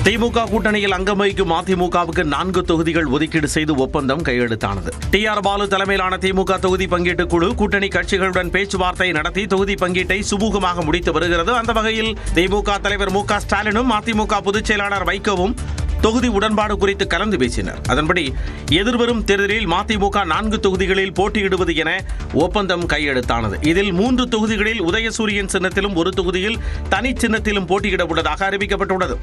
திமுக கூட்டணியில் அங்கம் வகிக்கும் அதிமுகவுக்கு 4 தொகுதிகள் ஒதுக்கீடு செய்து ஒப்பந்தம் கையெழுத்தானது. டி.ஆர். பாலு தலைமையிலான திமுக தொகுதி பங்கீட்டு குழு கூட்டணி கட்சிகளுடன் பேச்சுவார்த்தை நடத்தி தொகுதி பங்கீட்டை சுமூகமாக முடித்து வருகிறது. அந்த வகையில் திமுக தலைவர் மு க ஸ்டாலினும் அதிமுக பொதுச் செயலாளர் வைகோவும் தொகுதி உடன்பாடு குறித்து கலந்து பேசினர். அதன்படி எதிர்வரும் தேர்தலில் மதிமுக 4 தொகுதிகளில் போட்டியிடுவது என ஒப்பந்தம் கையெழுத்தானது. இதில் 3 தொகுதிகளில் உதயசூரியன் சின்னத்திலும் 1 தொகுதியில் தனி சின்னத்திலும் போட்டியிட உள்ளதாக அறிவிக்கப்பட்டுள்ளது.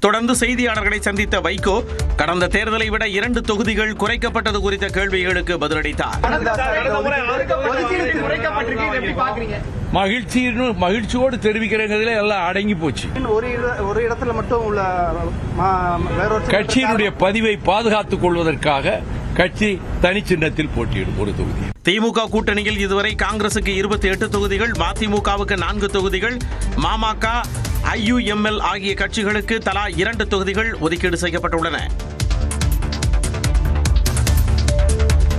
தொடர்ந்து செய்தியாளர்களை சந்தித்த வைகோ கடந்த தேர்தலை விட 2 தொகுதிகள் குறைக்கப்பட்டது குறித்த கேள்விகளுக்கு பதிலளித்தார். மகிழ்ச்சியோடு தெரிவிக்கிறதுல எல்லாம் அடங்கி போச்சு. ஒரு இடத்துல மட்டும் உள்ள கட்சியினுடைய பதிவை பாதுகாத்துக் கொள்வதற்காக கட்சி தனி சின்னத்தில் போட்டியிடும் 1 தொகுதி. திமுக கூட்டணியில் இதுவரை காங்கிரசுக்கு 28 தொகுதிகள், மதிமுகவுக்கு 4 தொகுதிகள், மாமக, IUML ஆகிய கட்சிகளுக்கு தலா 2 தொகுதிகள் ஒதுக்கீடு செய்யப்பட்டுள்ளன.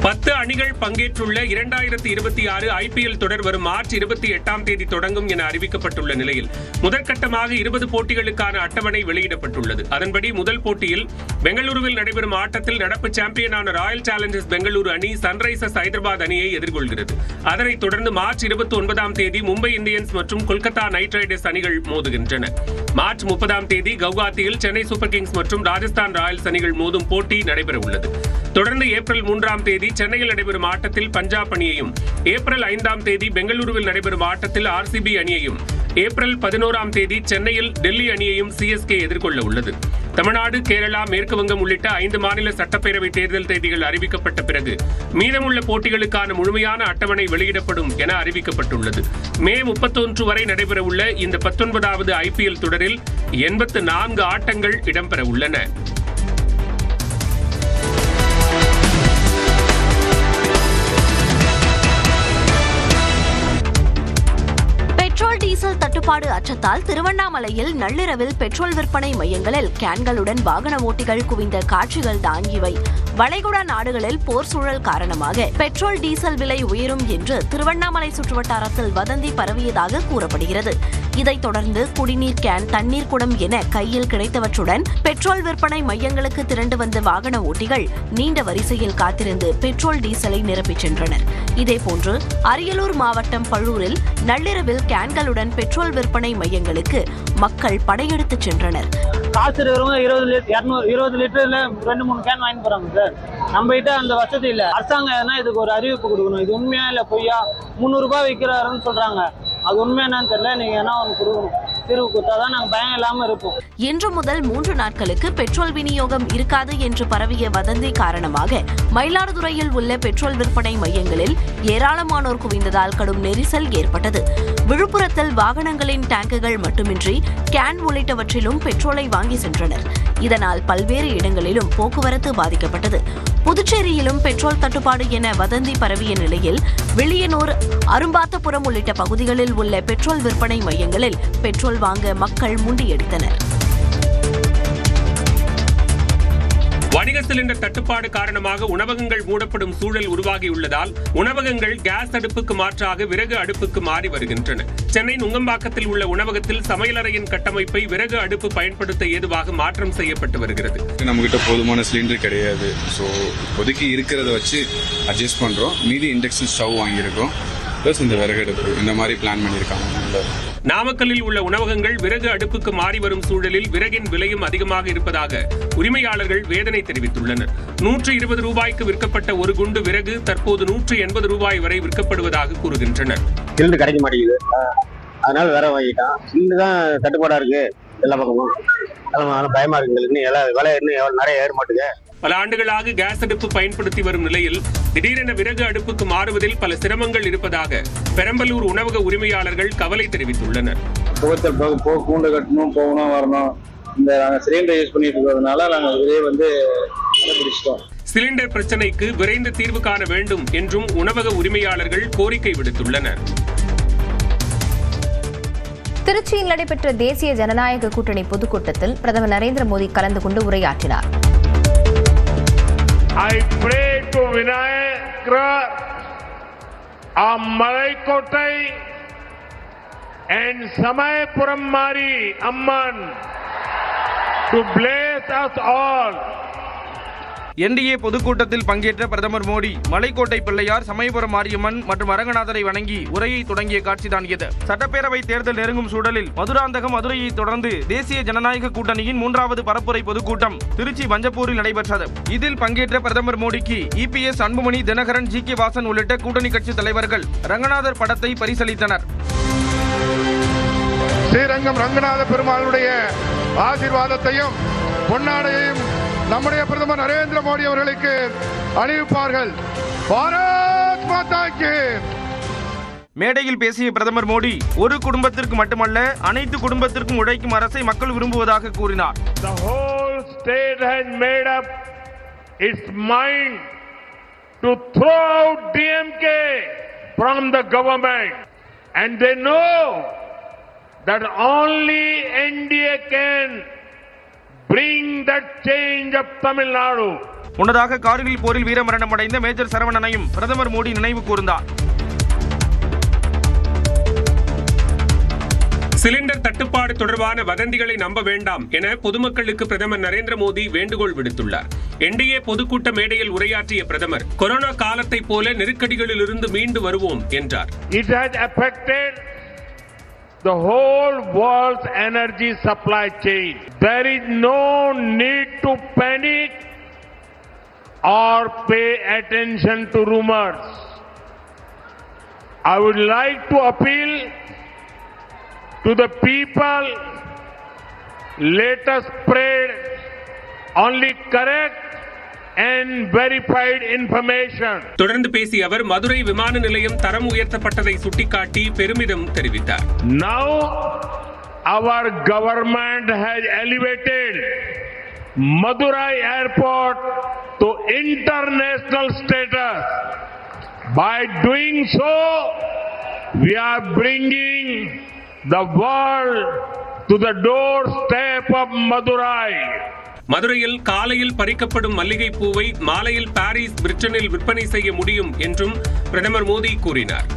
10 அணிகள் பங்கேற்றுள்ள 2026 IPL தொடர் வரும் மார்ச் 28ஆம் தேதி தொடங்கும் என அறிவிக்கப்பட்டுள்ள நிலையில் முதற்கட்டமாக 20 போட்டிகளுக்கான அட்டவணை வெளியிடப்பட்டுள்ளது. அதன்படி முதல் போட்டியில் பெங்களூருவில் நடைபெறும் ஆட்டத்தில் நடப்பு சாம்பியனான ராயல் சேலஞ்சர்ஸ் பெங்களூரு அணி சன்ரைசர்ஸ் ஹைதராபாத் அணியை எதிர்கொள்கிறது. அதனைத் தொடர்ந்து மார்ச் 29ஆம் தேதி மும்பை இந்தியன்ஸ் மற்றும் கொல்கத்தா நைட் ரைடர்ஸ் அணிகள் மோதுகின்றன. மார்ச் 30ஆம் தேதி கவுஹாத்தியில் சென்னை சூப்பர் கிங்ஸ் மற்றும் ராஜஸ்தான் ராயல்ஸ் அணிகள் மோதும் போட்டி நடைபெற உள்ளது. தொடர்ந்து ஏப்ரல் 3ஆம் தேதி சென்னையில் நடைபெறும் ஆட்டத்தில் பஞ்சாப் அணியையும், ஏப்ரல் 5ஆம் தேதி பெங்களூருவில் நடைபெறும் ஆட்டத்தில் RCB அணியையும், ஏப்ரல் 11ஆம் தேதி சென்னையில் டெல்லி அணியையும் CSK எதிர்கொள்ள உள்ளது. தமிழ்நாடு, கேரளா, மேற்கு வங்கம் உள்ளிட்ட 5 மாநில சட்டப்பேரவை தேர்தல் தேதிகள் அறிவிக்கப்பட்ட பிறகு மீதமுள்ள போட்டிகளுக்கான முழுமையான அட்டவணை வெளியிடப்படும் என அறிவிக்கப்பட்டுள்ளது. மே 31 வரை நடைபெறவுள்ள இந்த 19வது IPL தொடரில் 84 ஆட்டங்கள் இடம்பெற உள்ளன. பெட்ரோல் டீசல் தட்டுப்பாடு அச்சத்தால் திருவண்ணாமலையில் நள்ளிரவில் பெட்ரோல் விற்பனை மையங்களில் கேன்களுடன் வாகன ஓட்டிகள் குவிந்த காட்சிகள் தான் இவை. வளைகுடா நாடுகளில் போர் சூழல் காரணமாக பெட்ரோல் டீசல் விலை உயரும் என்று திருவண்ணாமலை சுற்றுவட்டாரத்தில் வதந்தி பரவியதாக கூறப்படுகிறது. இதைத் தொடர்ந்து குடிநீர் கேன், தண்ணீர் குடம் என கையில் கிடைத்தவற்றுடன் பெட்ரோல் விற்பனை மையங்களுக்கு திரண்டு வந்த வாகன ஓட்டிகள் நீண்ட வரிசையில் காத்திருந்து பெட்ரோல் டீசலை நிரப்பிச் சென்றனர். இதேபோன்று அரியலூர் மாவட்டம் பழூரில் நள்ளிரவில் கேன்களுடன் பெட்ரோல் விற்பனை மையங்களுக்கு மக்கள் படையெடுத்துச் சென்றனர். காசு இருக்கிறவங்க 20 லிட்டர்ல 2-3 கேன் வாங்கி போறாங்க சார். நம்ம கிட்ட அந்த வசதி இல்ல. அரசாங்கம் இதுக்கு ஒரு அறிவிப்பு கொடுக்கணும். இது உண்மையா இல்ல பொய்யா? 300 ரூபாய் விற்கிறாருன்னு சொல்றாங்க. அது உண்மை என்னன்னு தெரியல. நீங்க என்ன ஒன்று கொடுக்கணும். தீர்வு கொடுத்தாதான் நாங்க பயம் இல்லாம இருப்போம். இன்று முதல் 3 நாட்களுக்கு பெட்ரோல் விநியோகம் இருக்காது என்று பரவிய வதந்தி காரணமாக மயிலாடுதுறையில் உள்ள பெட்ரோல் விற்பனை மையங்களில் ஏராளமானோர் குவிந்ததால் கடும் நெரிசல் ஏற்பட்டது. விழுப்புரத்தில் வாகனங்களின் டேங்குகள் மட்டுமின்றி கேன் உள்ளிட்டவற்றிலும் பெட்ரோலை வாங்கி சென்றனர். இதனால் பல்வேறு இடங்களிலும் போக்குவரத்து பாதிக்கப்பட்டது. புதுச்சேரியிலும் பெட்ரோல் தட்டுப்பாடு என வதந்தி பரவிய நிலையில் வில்லியனூர், அரும்பாத்தபுரம் உள்ளிட்ட பகுதிகளில் உள்ள பெட்ரோல் விற்பனை மையங்களில் பெட்ரோல் வாங்க மக்கள் முண்டியடித்தனர். வணிக சிலிண்டர் தட்டுப்பாடு காரணமாக உணவகங்கள் மூடப்படும் சூழல் உருவாகியுள்ளதால் உணவகங்கள் கேஸ் அடுப்புக்கு மாற்றாக விறகு அடுப்புக்கு மாறி வருகின்றன. சென்னை நுங்கம்பாக்கத்தில் உள்ள உணவகத்தில் சமையலறையின் கட்டமைப்பை விறகு அடுப்பு பயன்படுத்த ஏதுவாக மாற்றம் செய்யப்பட்டு வருகிறது. நம்ம கிட்ட போதுமான சிலிண்டர் கிடையாது. ஸோ ஒதுக்கி இருக்கிறத வச்சு அட்ஜஸ்ட் பண்றோம். மீதி இண்டக்ஷன் ஸ்டவ் வாங்கியிருக்கோம். பிளஸ் இந்த விறகு அடுப்பு இந்த மாதிரி பிளான் பண்ணியிருக்காங்க. நாமக்கல்லில் உள்ள உணவகங்கள் விறகு அடுப்புக்கு மாறி வரும் சூழலில் விறகின் விலையும் அதிகமாக இருப்பதாக உரிமையாளர்கள் வேதனை தெரிவித்துள்ளனர். 120 ரூபாய்க்கு விற்கப்பட்ட ஒரு குண்டு விறகு தற்போது 180 ரூபாய் வரை விற்கப்படுவதாக கூறுகின்றனர். சிலிண்டர் கிடைக்க மாட்டேங்குது. அதனால வேற வாங்கிட்டான். சிலிண்டர் தான் தட்டுப்பாடா இருக்கு எல்லா பக்கமும். பயமா இருக்கு. இன்னும் விலை இன்னும் நிறைய ஏற மாட்டேங்குது. பல ஆண்டுகளாக கேஸ் அடுப்பு பயன்படுத்தி வரும் நிலையில் திடீரென விறகு அடுப்புக்கு மாறுவதில் பல சிரமங்கள் இருப்பதாக பெரம்பலூர் உணவக உரிமையாளர்கள் கவலை தெரிவித்துள்ளனர். கூண்டு கட்டணும், போகணும், வரணும். இந்த சிலிண்டர் யூஸ் பண்ணிட்டு இருக்கிறதுனால நாங்கள் இதே பிடிச்சிட்டோம். சிலிண்டர் பிரச்சனைக்கு விரைந்து தீர்வு காண வேண்டும் என்றும் உணவக உரிமையாளர்கள் கோரிக்கை விடுத்துள்ளனர். திருச்சியில் நடைபெற்ற தேசிய ஜனநாயக கூட்டணி பொதுக்கூட்டத்தில் பிரதமர் நரேந்திர மோடி கலந்து கொண்டு உரையாற்றினார். I pray to Vinayaka Malaikottai and Samayapuram Mari Amman to bless us all. NDA பொதுக்கூட்டத்தில் பங்கேற்ற பிரதமர் மோடி மலைக்கோட்டை பிள்ளையார், சமயபுரம் மாரியம்மன் மற்றும் அரங்கநாதரை வணங்கி உரையை தொடங்கிய காட்சிதான் இது. சட்டப்பேரவை தேர்தல் நெருங்கும் சூழலில் மதுராந்தகம் மதுரையை தொடர்ந்து தேசிய ஜனநாயக கூட்டணியின் 3வது பரப்புரை பொதுக்கூட்டம் திருச்சி பஞ்சப்பூரில் நடைபெற்றது. இதில் பங்கேற்ற பிரதமர் மோடிக்கு இபிஎஸ், அன்புமணி, தினகரன், ஜி.கே. வாசன் உள்ளிட்ட கூட்டணி கட்சி தலைவர்கள் ரங்கநாதர் படத்தை பரிசளித்தனர். ஸ்ரீரங்கம் ரங்கநாத பெருமாளுடைய ஆசீர்வாதத்தையும் பொன்னாடையையும் நம்முடைய பிரதமர் நரேந்திர மோடி அவர்களுக்கு அணிவிப்பார்கள். பாரத் மாதா கி. மேடையில் பேசிய பிரதமர் மோடி ஒரு குடும்பத்திற்கு மட்டுமல்ல அனைத்து குடும்பத்திற்கும் உழைக்கும் அரசை மக்கள் விரும்புவதாக கூறினார். The whole state has made up its mind to throw out DMK from the government, and they know that only NDA can bring that change of Tamil Nadu. முன்னதாக கார்கில் போரில் வீரமரணம் அடைந்த மேஜர் சரவணனையும் பிரதமர் மோடி நினைவு கூர்ந்தார். சிலிண்டர் தட்டுப்பாடு தொடர்பான வதந்திகளை நம்ப வேண்டாம் என பொதுமக்களுக்கு பிரதமர் நரேந்திர மோடி வேண்டுகோள் விடுத்துள்ளார். என்டிஏ பொதுக்கூட்ட மேடையில் உரையாற்றிய பிரதமர் கொரோனா காலத்தை போல நெருக்கடிகளில் இருந்து மீண்டு வருவோம் என்றார். It has affected the whole world's energy supply chain. There is no need to panic or pay attention to rumors. I would like to appeal to the people, let us spread only correct and verified information. தொடர்ந்து பேசிய அவர் மதுரை விமான நிலையம் தரம் உயர்த்தப்பட்டதை சுட்டிக்காட்டி பெருமிதம் தெரிவித்தார். Now our government has elevated Madurai airport to international status. By doing so, we are bringing the world to the doorstep of Madurai. மதுரையில் காலையில் பறிக்கப்படும் மல்லிகை பூவை மாலையில் பாரிஸ், பிரிட்டனில் விற்பனை செய்ய முடியும் என்றும் பிரதமர் மோடி கூறினார்.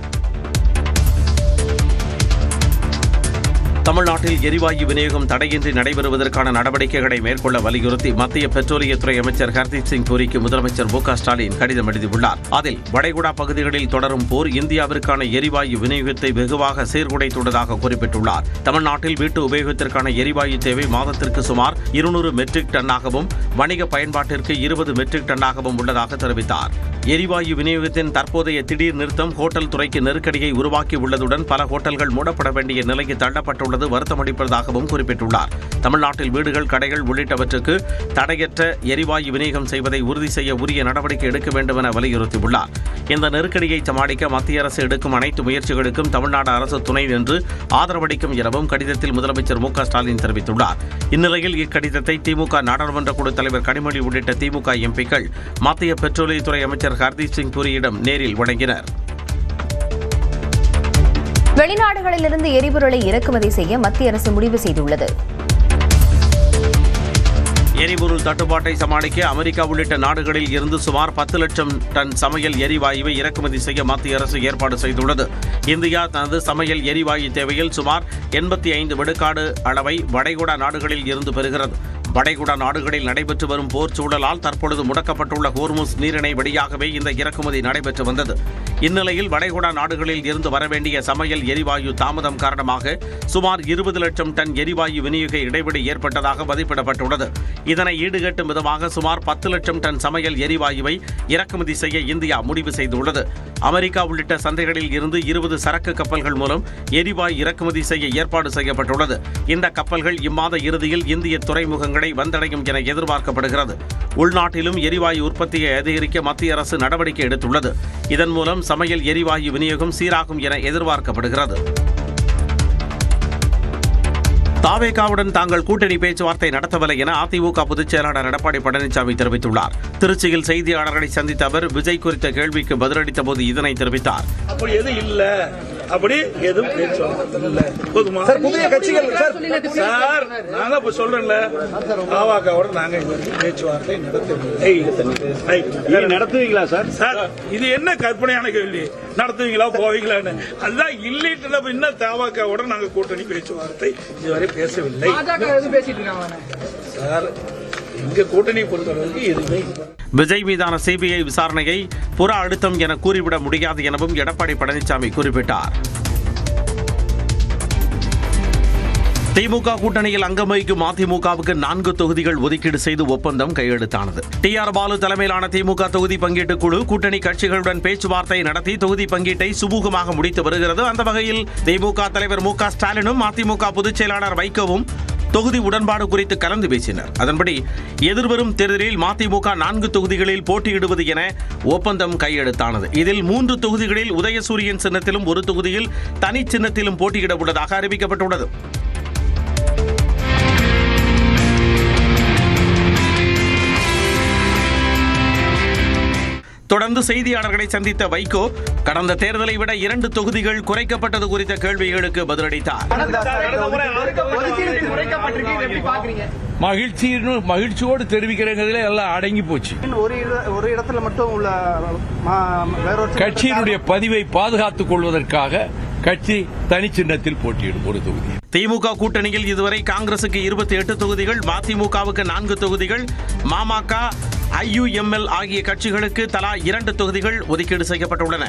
தமிழ்நாட்டில் எரிவாயு விநியோகம் தடையின்றி நடைபெறுவதற்கான நடவடிக்கைகளை மேற்கொள்ள வலியுறுத்தி மத்திய பெட்ரோலியத்துறை அமைச்சர் ஹர்தீப் சிங் பூரிக்கு முதலமைச்சர் மு க ஸ்டாலின் கடிதம் எழுதியுள்ளார். அதில் வளைகுடா பகுதிகளில் தொடரும் போர் இந்தியாவிற்கான எரிவாயு விநியோகத்தை வெகுவாக சீர்குலைத்துள்ளதாக குறிப்பிட்டுள்ளார். தமிழ்நாட்டில் வீட்டு உபயோகத்திற்கான எரிவாயு தேவை மாதத்திற்கு சுமார் 200 மெட்ரிக் டன்னாகவும் வணிக பயன்பாட்டிற்கு 20 மெட்ரிக் டன்னாகவும் உள்ளதாக தெரிவித்தார். எரிவாயு விநியோகத்தின் தற்போதைய திடீர் நிறுத்தம் ஹோட்டல் துறைக்கு நெருக்கடியை உருவாக்கியுள்ளதுடன் பல ஹோட்டல்கள் மூடப்பட வேண்டிய நிலைக்கு தள்ளப்பட்டுள்ளது வருத்தமளிப்பதாகவும் குறிப்பிட்டுள்ளார். தமிழ்நாட்டில் வீடுகள், கடைகள் உள்ளிட்டவற்றுக்கு தடையற்ற எரிவாயு விநியோகம் செய்வதை உறுதி செய்ய உரிய நடவடிக்கை எடுக்க வேண்டும் என வலியுறுத்தியுள்ளார். இந்த நெருக்கடியை சமாளிக்க மத்திய அரசு எடுக்கும் அனைத்து முயற்சிகளுக்கும் தமிழ்நாடு அரசு துணை நின்று ஆதரவளிக்கும் எனவும் கடிதத்தில் முதலமைச்சர் மு க ஸ்டாலின் தெரிவித்துள்ளார். இந்நிலையில் இக்கடிதத்தை திமுக நாடாளுமன்ற குழு தலைவர் கனிமொழி உள்ளிட்ட திமுக எம்பிக்கள் மத்திய பெட்ரோலியத்துறை அமைச்சர் ஹர்தீப் சிங் பூரியிடம் நேரில் வழங்கினர். வெளிநாடுகளிலிருந்து எரிபொருளை இறக்குமதி செய்ய மத்திய அரசு முடிவு செய்துள்ளது. எரிபொருள் தட்டுப்பாட்டை சமாளிக்க அமெரிக்கா உள்ளிட்ட நாடுகளில் இருந்து சுமார் 10 லட்சம் டன் சமையல் எரிவாயுவை இறக்குமதி செய்ய மத்திய அரசு ஏற்பாடு செய்துள்ளது. இந்தியா தனது சமையல் எரிவாயு தேவையில் சுமார் 85 விழுக்காடு அளவை வளைகுடா நாடுகளில் இருந்து பெறுகிறது. வளைகுடா நாடுகளில் நடைபெற்று வரும் போர் சூழலால் தற்பொழுது முடக்கப்பட்டுள்ள ஹோர்முஸ் நீரிணை வழியாகவே இந்த இறக்குமதி நடைபெற்று வந்தது. இந்நிலையில் வளைகுடா நாடுகளில் இருந்து வரவேண்டிய சமையல் எரிவாயு தாமதம் காரணமாக சுமார் 20 லட்சம் டன் எரிவாயு விநியோக இடைவெளி ஏற்பட்டதாக மதிப்பிடப்பட்டுள்ளது. இதனை ஈடுகட்டும் விதமாக சுமார் 10 லட்சம் டன் சமையல் எரிவாயுவை இறக்குமதி செய்ய இந்தியா முடிவு செய்துள்ளது. அமெரிக்கா உள்ளிட்ட சந்தைகளில் இருந்து 20 சரக்கு கப்பல்கள் மூலம் எரிவாயு இறக்குமதி செய்ய ஏற்பாடு செய்யப்பட்டுள்ளது. இந்த கப்பல்கள் இம்மாத இறுதியில் இந்திய துறைமுகங்களை வந்தடையும் என எதிர்பார்க்கப்படுகிறது. உள்நாட்டிலும் எரிவாயு உற்பத்தியை அதிகரிக்க மத்திய அரசு நடவடிக்கை எடுத்துள்ளது. இதன் மூலம் சமையல் எரிவாயு விநியோகம் சீராகும் என எதிர்பார்க்கப்படுகிறது. தாவேகாவுடன் தாங்கள் கூட்டணி பேச்சுவார்த்தை நடத்தவில்லை என அதிமுக பொதுச் செயலாளர் எடப்பாடி பழனிசாமி தெரிவித்துள்ளார். திருச்சியில் செய்தியாளர்களை சந்தித்த அவர் விஜய் குறித்த கேள்விக்கு பதிலளித்த போது இதனை தெரிவித்தார். அப்படி எதுவும் இல்ல, அப்படி எதுவும் போதுமா சார்? புதிய கட்சிகள் சார் நான் தான் சொல்றேன்ல, தாவேகாவோட நாங்க பேச்சுவார்த்தை நடத்துவீங்களா சார்? சார் இது என்ன கற்பனையான கேள்வி? நடத்துவீங்களா போவீங்களான்னு. அதுதான் இல்லைட்டு நம்ம இன்னும் தவாக்கோட நாங்க கூட்டணி பேச்சுவார்த்தை இதுவரை பேசவில்லை சார். எங்க கூட்டணி பொறுத்தவரைக்கும் எதுவுமே விஜய் மீதான சிபிஐ விசாரணையை புற அழுத்தம் என கூறிவிட முடியாது எனவும் எடப்பாடி பழனிசாமி குறிப்பிட்டார். திமுக கூட்டணியில் அங்கம் வகிக்கும் அதிமுகவுக்கு 4 தொகுதிகள் ஒதுக்கீடு செய்து ஒப்பந்தம் கையெழுத்தானது. டிஆர் பாலு தலைமையிலான திமுக தொகுதி பங்கீட்டு குழு கூட்டணி கட்சிகளுடன் பேச்சுவார்த்தை நடத்தி தொகுதி பங்கீட்டை சுமூகமாக முடித்து வருகிறது. அந்த வகையில் திமுக தலைவர் மு க ஸ்டாலினும் அதிமுக பொதுச் செயலாளர் வைகோவும் தொகுதி உடன்பாடு குறித்து கலந்து பேசினர். அதன்படி எதிர்வரும் தேர்தலில் மதிமுக 4 தொகுதிகளில் போட்டியிடுவது என ஒப்பந்தம் கையெழுத்தானது. இதில் 3 தொகுதிகளில் உதயசூரியன் சின்னத்திலும் 1 தொகுதியில் தனி சின்னத்திலும் போட்டியிட உள்ளதாக அறிவிக்கப்பட்டுள்ளது. தொடர்ந்து செய்தியாளர்களை சந்தித்த வைகோ கடந்த தேர்தலை விட 2 தொகுதிகள் குறைக்கப்பட்டது குறித்த கேள்விகளுக்கு பதிலளித்தார். மகிழ்ச்சியோடு தெரிவிக்கிறதுல எல்லாம் அடங்கி போச்சு. ஒரு இடத்துல மட்டும் உள்ள கட்சியினுடைய பதிவை பாதுகாத்துக் கொள்வதற்காக கட்சி தனி சின்னத்தில் போட்டியிடும் 1 தொகுதி. திமுக கூட்டணியில் இதுவரை காங்கிரசுக்கு 28 தொகுதிகள், மதிமுகவுக்கு 4 தொகுதிகள், மாமக, IUML ஆகிய கட்சிகளுக்கு தலா 2 தொகுதிகள் ஒதுக்கீடு செய்யப்பட்டுள்ளன.